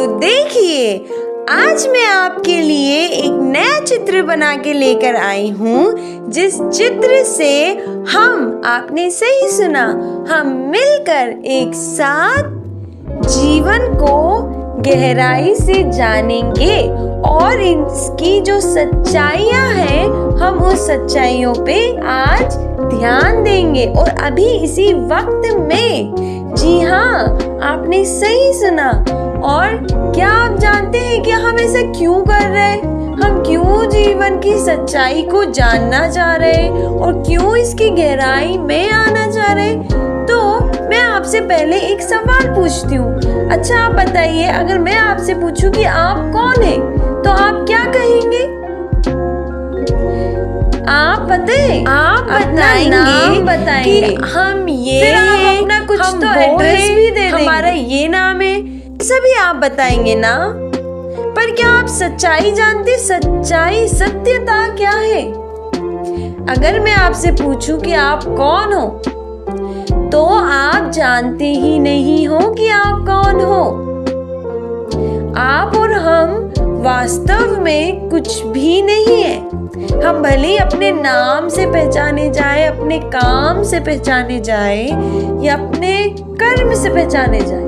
देखिए, आज मैं आपके लिए एक नया चित्र बना के लेकर आई हूँ, जिस चित्र से हम, आपने सही सुना, हम मिलकर एक साथ जीवन को गहराई से जानेंगे और इसकी जो सच्चाइयाँ हैं, हम उस सच्चाइयों पे आज ध्यान देंगे। और अभी इसी वक्त में, जी हाँ, आपने सही सुना। और क्या आप जानते हैं कि हम ऐसा क्यों कर रहे हैं? हम क्यों जीवन की सच्चाई को जानना चाह रहे हैं और क्यों इसकी गहराई में आना चाह रहे हैं? तो मैं आपसे पहले एक सवाल पूछती हूँ। अच्छा, आप बताइए, अगर मैं आपसे पूछूं कि आप कौन हैं, तो आप क्या कहेंगे? आप बताएं, आप नाम बताएंगे कि हम ये, फिर आप अपना कुछ तो एड्रेस भी दे देंगे, हमारा ये नाम है, सभी आप बताएंगे ना। पर क्या आप सच्चाई जानते? सच्चाई, सत्यता क्या है? अगर मैं आपसे पूछूं कि आप कौन हो, तो आप जानते ही नहीं हो कि आप कौन हो। आप और हम वास्तव में कुछ भी नहीं है। हम भले ही अपने नाम से पहचाने जाए, अपने काम से पहचाने जाए या अपने कर्म से पहचाने जाए,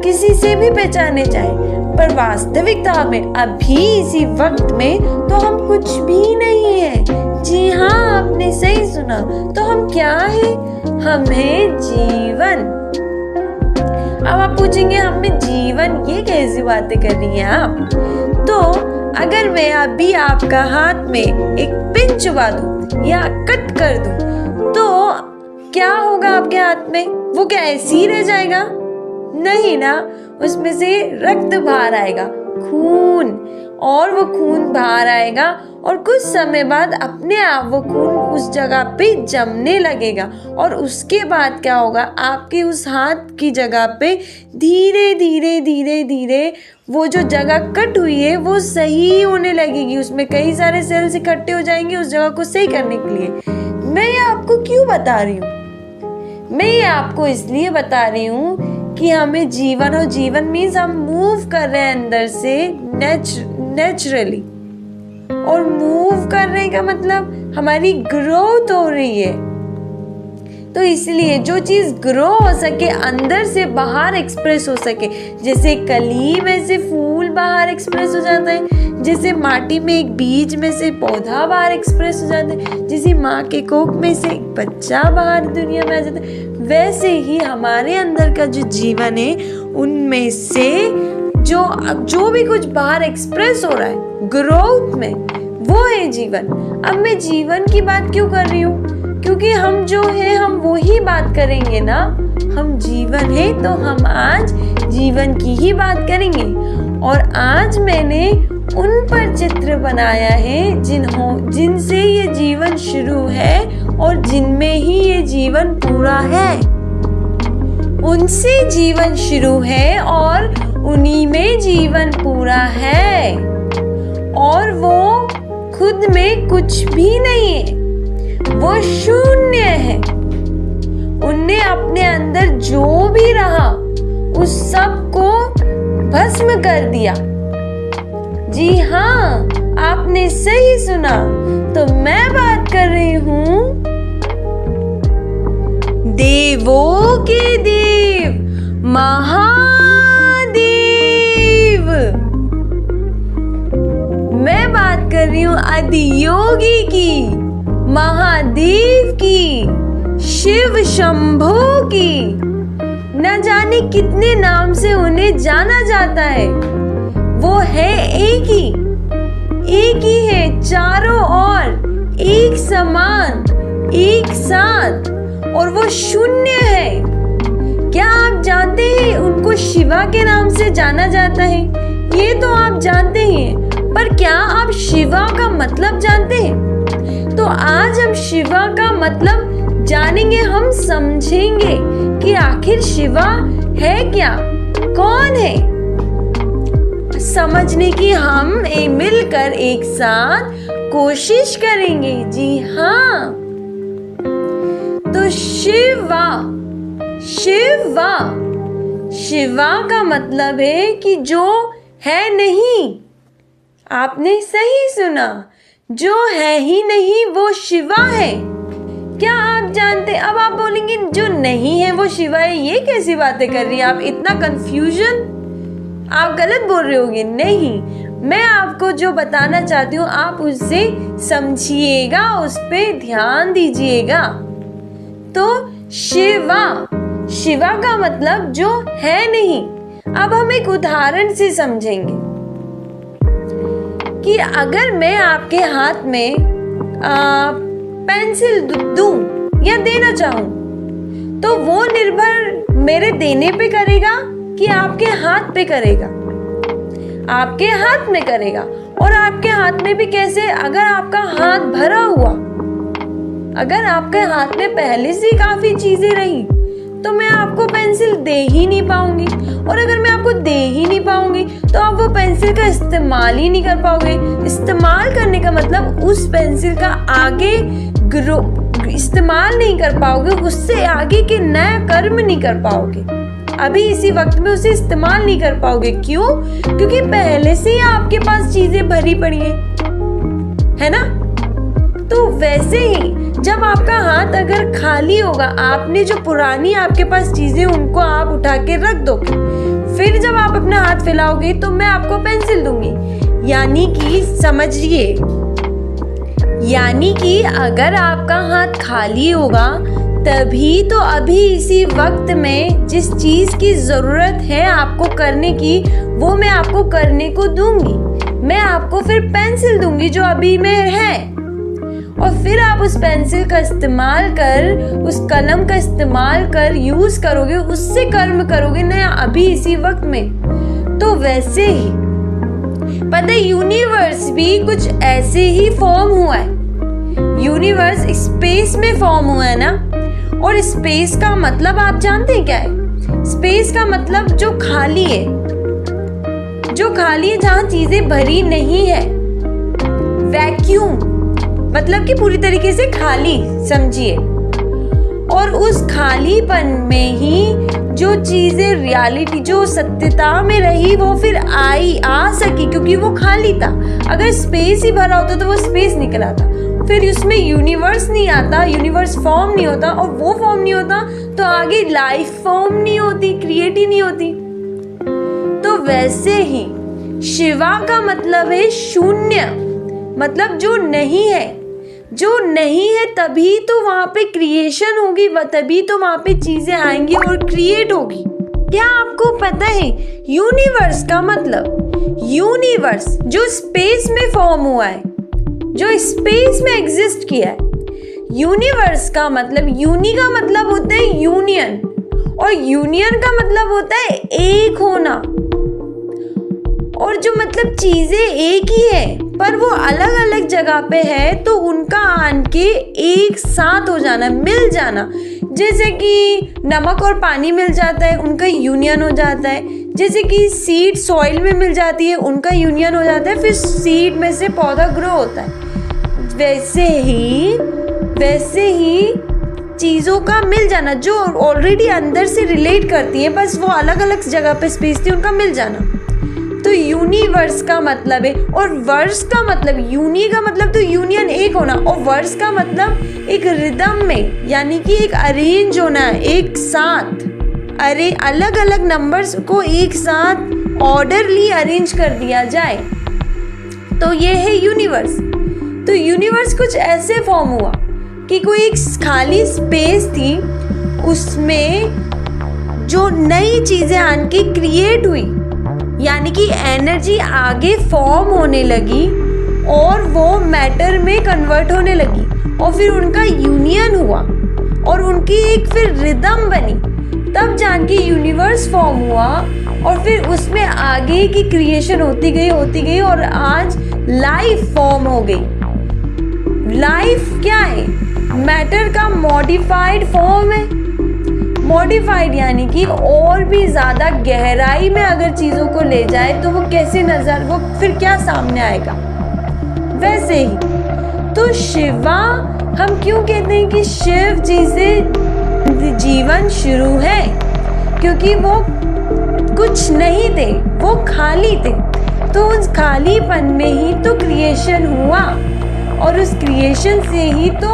किसी से भी पहचाने जाए, पर वास्तविकता में अभी इसी वक्त में तो हम कुछ भी नहीं है। जी हाँ, आपने सही सुना। तो हम क्या है? हम है जीवन। अब आप पूछेंगे, हमें जीवन, ये कैसी बातें कर रही हैं आप? तो अगर मैं अभी आपका हाथ में एक पिन चुबा दूं या कट कर दूं, तो क्या होगा आपके हाथ में? वो क्या ऐसे ही रह जाएगा? नहीं ना, उसमें से रक्त बाहर आएगा, खून, और वो खून बाहर आएगा और कुछ समय बाद अपने आप वो खून उस जगह पे जमने लगेगा। और उसके बाद क्या होगा? आपके उस हाथ की जगह पे धीरे धीरे धीरे धीरे वो जो जगह कट हुई है वो सही होने लगेगी। उसमें कई सारे सेल्स इकट्ठे हो जाएंगे उस जगह को सही करने के लिए। मैं ये आपको क्यों बता रही हूँ? मैं ये आपको इसलिए बता रही हूँ कि हमें जीवन, और जीवन मीन्स हम मूव कर रहे हैं अंदर से नेचुरली, और मूव करने का मतलब हमारी ग्रोथ हो रही है। तो इसलिए जो चीज ग्रो हो सके, अंदर से बाहर एक्सप्रेस हो सके, जैसे कली में से फूल बाहर एक्सप्रेस हो जाता है, जैसे माटी में एक बीज में से पौधा बाहर एक्सप्रेस हो जाता है, जैसे माँ के कोख में से एक बच्चा बाहर दुनिया में आ जाता है, वैसे ही हमारे अंदर का जो जीवन है, उनमें से जो भी कुछ बाहर एक्सप्रेस हो रहा है ग्रोथ में, वो है जीवन। अब मैं जीवन की बात क्यों कर रही हूँ? क्योंकि हम जो है, हम वो ही बात करेंगे ना। हम जीवन है तो हम आज जीवन की ही बात करेंगे। और आज मैंने उन पर चित्र बनाया है जिनसे ये जीवन शुरू है और जिनमें ही ये जीवन पूरा है। उनसे जीवन शुरू है और उन्हीं में जीवन पूरा है। और वो खुद में कुछ भी नहीं है, वो शून्य है। उनने अपने अंदर जो भी रहा उस सब को भस्म कर दिया। जी हाँ, आपने सही सुना। तो मैं बात कर रही हूँ देवों के देव महादेव। मैं बात कर रही हूँ आदियोगी की, महादेव की, शिव शंभो की। न जाने कितने नाम से उन्हें जाना जाता है। वो है एक ही है, चारों ओर एक समान, एक साथ, और वो शून्य है। क्या आप जानते हैं उनको शिवा के नाम से जाना जाता है? ये तो आप जानते हैं, पर क्या आप शिवा का मतलब जानते हैं? तो आज हम शिवा का मतलब जानेंगे, हम समझेंगे कि आखिर शिवा है क्या, कौन है। समझने की हम मिलकर एक साथ कोशिश करेंगे। जी हाँ, तो शिवा, शिवा, शिवा का मतलब है कि जो है नहीं। आपने सही सुना, जो है ही नहीं वो शिवा है। क्या आप जानते, अब आप बोलेंगे जो नहीं है वो शिवा है, ये कैसी बातें कर रही है आप, इतना कंफ्यूजन, आप गलत बोल रहे होंगे। नहीं, मैं आपको जो बताना चाहती हूँ आप उससे समझिएगा, उस पे ध्यान दीजिएगा। तो शिवा, शिवा का मतलब जो है नहीं। अब हम एक उदाहरण से समझेंगे कि अगर मैं आपके हाथ में पेंसिल दूं या देना चाहूं, तो वो निर्भर मेरे देने पे करेगा कि आपके हाथ पे करेगा। आपके हाथ में करेगा। और आपके हाथ में भी कैसे, अगर आपका हाथ भरा हुआ, अगर आपके हाथ में पहले से काफी चीजें रही तो मैं आपको पेंसिल दे ही नहीं पाऊंगी। और अगर मैं आपको दे ही नहीं पाऊंगी तो आप वो पेंसिल का इस्तेमाल ही नहीं कर पाओगे। इस्तेमाल करने का मतलब उस पेंसिल का आगे इस्तेमाल नहीं कर पाओगे, उससे आगे के नया कर्म नहीं कर पाओगे। अभी इसी वक्त में उसे इस्तेमाल नहीं कर पाओगे। क्यों? क्योंकि पहले से ही आपके पास चीजें भरी पड़ी है ना। तो वैसे ही जब आपका हाथ अगर खाली होगा, आपने जो पुरानी आपके पास चीजें उनको आप उठा के रख दोगे, फिर जब आप अपना हाथ फैलाओगे तो मैं आपको पेंसिल दूंगी। यानी कि समझिए, यानी कि अगर आपका हाथ खाली होगा तभी तो अभी इसी वक्त में जिस चीज की जरूरत है आपको करने की, वो मैं आपको करने को दूंगी। मैं आपको फिर पेंसिल दूंगी जो अभी में है, और फिर आप उस पेंसिल का इस्तेमाल कर, उस कलम का इस्तेमाल कर यूज करोगे, उससे कर्म करोगे नया अभी इसी वक्त में। तो वैसे ही पता है यूनिवर्स भी कुछ ऐसे ही फॉर्म हुआ है। यूनिवर्स स्पेस में फॉर्म हुआ है ना। और स्पेस का मतलब आप जानते हैं क्या है? स्पेस का मतलब जो खाली है, जो खाली है, जहां चीजें भरी नहीं है। वैक्यूम मतलब कि पूरी तरीके से खाली समझिए। और उस खालीपन में ही जो चीजें रियलिटी, जो सत्यता में रही, वो फिर आ सकी क्योंकि वो खाली था। अगर स्पेस ही भरा होता तो वो स्पेस निकल आता, फिर उसमें यूनिवर्स नहीं आता, यूनिवर्स फॉर्म नहीं होता, और वो फॉर्म नहीं होता तो आगे लाइफ फॉर्म नहीं होती, क्रिएट ही नहीं होती। तो वैसे ही शिवा का मतलब है शून्य, मतलब जो नहीं है। जो नहीं है तभी तो वहां पे क्रिएशन होगी, तभी तो वहां पे चीजें आएंगी और क्रिएट होगी। क्या आपको पता है यूनिवर्स का मतलब? यूनिवर्स जो स्पेस में फॉर्म हुआ है, जो स्पेस में एग्जिस्ट किया है। यूनिवर्स का मतलब, यूनि का मतलब होता है यूनियन, और यूनियन का मतलब होता है एक होना। और जो मतलब चीजें एक ही है पर वो अलग अलग जगह पे है, तो उनका आके एक साथ हो जाना, मिल जाना। जैसे कि नमक और पानी मिल जाता है, उनका यूनियन हो जाता है। जैसे कि सीड सॉइल में मिल जाती है, उनका यूनियन हो जाता है, फिर सीड में से पौधा ग्रो होता है। वैसे ही चीज़ों का मिल जाना, जो ऑलरेडी अंदर से रिलेट करती है, बस वो अलग अलग जगह पे स्पेस थी, उनका मिल जाना। तो यूनिवर्स का मतलब है। और वर्स का मतलब, यूनि का मतलब तो यूनियन, एक होना, और वर्स का मतलब एक रिदम में, यानी कि एक अरेंज होना, एक साथ। अरे अलग अलग नंबर्स को एक साथ ऑर्डरली अरेंज कर दिया जाए, तो ये है यूनिवर्स। तो यूनिवर्स कुछ ऐसे फॉर्म हुआ कि कोई एक खाली स्पेस थी, उसमें जो नई चीजें आके क्रिएट हुई, यानी कि एनर्जी आगे फॉर्म होने लगी और वो मैटर में कन्वर्ट होने लगी, और फिर उनका यूनियन हुआ और उनकी एक फिर रिदम बनी, तब जान के यूनिवर्स फॉर्म हुआ। और फिर उसमें आगे की क्रिएशन होती गई और आज लाइफ फॉर्म हो गई। लाइफ क्या है? मैटर का मॉडिफाइड फॉर्म है। मॉडिफाइड यानी कि और भी ज्यादा गहराई में अगर चीजों को ले जाए तो वो कैसे नजर, वो फिर क्या सामने आएगा। वैसे ही तो शिवा, हम क्यों कहते हैं कि शिव जी से जीवन शुरू है? क्योंकि वो कुछ नहीं थे, वो खाली थे। तो उस खालीपन में ही तो क्रिएशन हुआ, और उस क्रिएशन से ही तो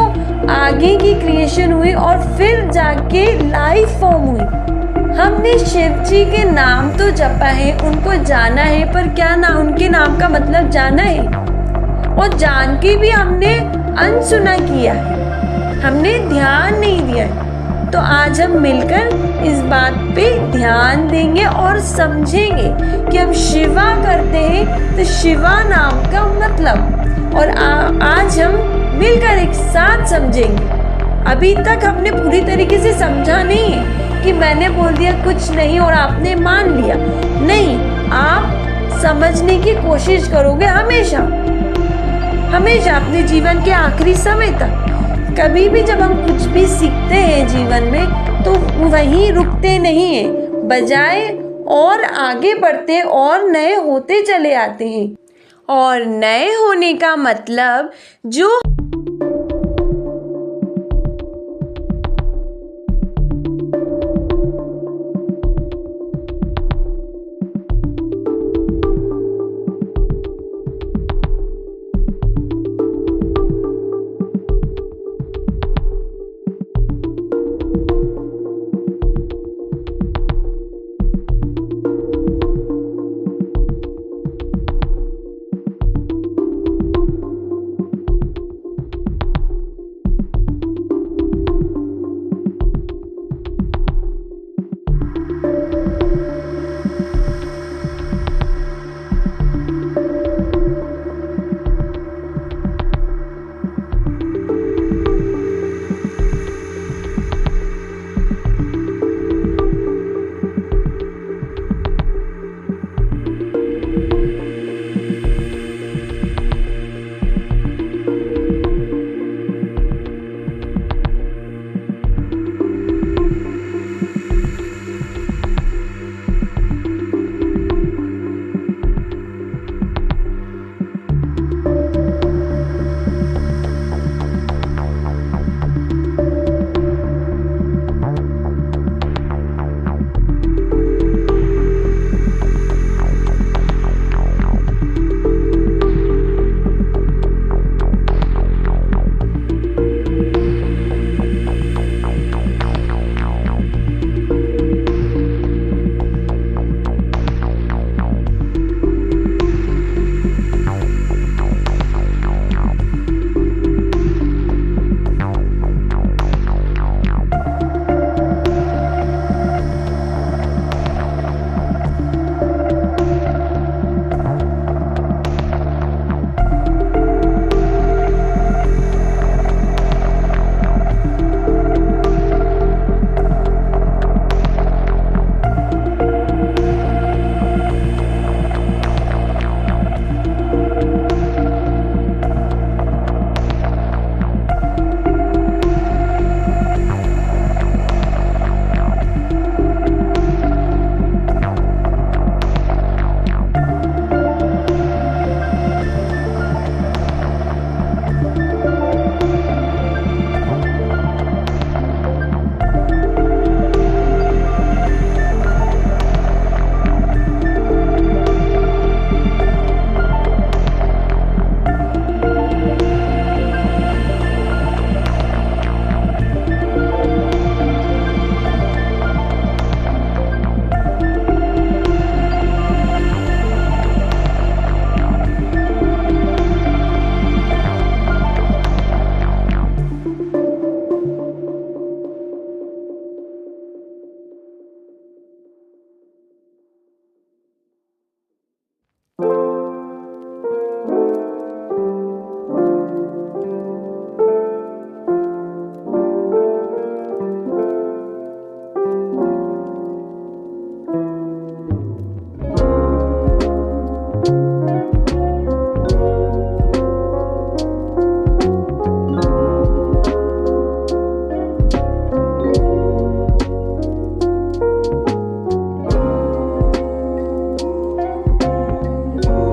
आगे की क्रिएशन हुई, और फिर जाके लाइफ फॉर्म हुई। हमने शिव जी के नाम तो जपा है, उनको जाना है, पर क्या ना उनके नाम का मतलब जाना है, और जान के भी हमने अनसुना किया है, हमने ध्यान नहीं दिया है। तो आज हम मिलकर इस बात पे ध्यान देंगे और समझेंगे कि हम शिवा करते हैं तो शिवा नाम का मतलब, और आज हम मिलकर एक साथ समझेंगे। अभी तक हमने पूरी तरीके से समझा नहीं है कि मैंने बोल दिया कुछ नहीं और आपने मान लिया, नहीं, आप समझने की कोशिश करोगे हमेशा हमेशा अपने जीवन के आखिरी समय तक। कभी भी जब हम कुछ भी सीखते हैं जीवन में तो वहीं रुकते नहीं हैं, बजाय और आगे बढ़ते और नए होते चले आते हैं। और नए होने का मतलब जो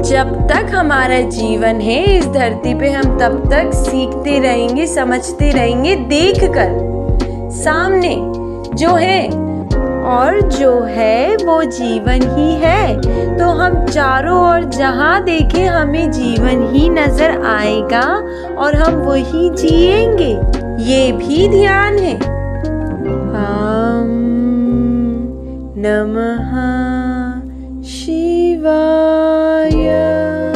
जब तक हमारा जीवन है इस धरती पे हम तब तक सीखते रहेंगे, समझते रहेंगे, देखकर सामने जो है, और जो है वो जीवन ही है। तो हम चारों ओर जहाँ देखें हमें जीवन ही नजर आएगा और हम वही जिएंगे, ये भी ध्यान है। नमः शिवाय।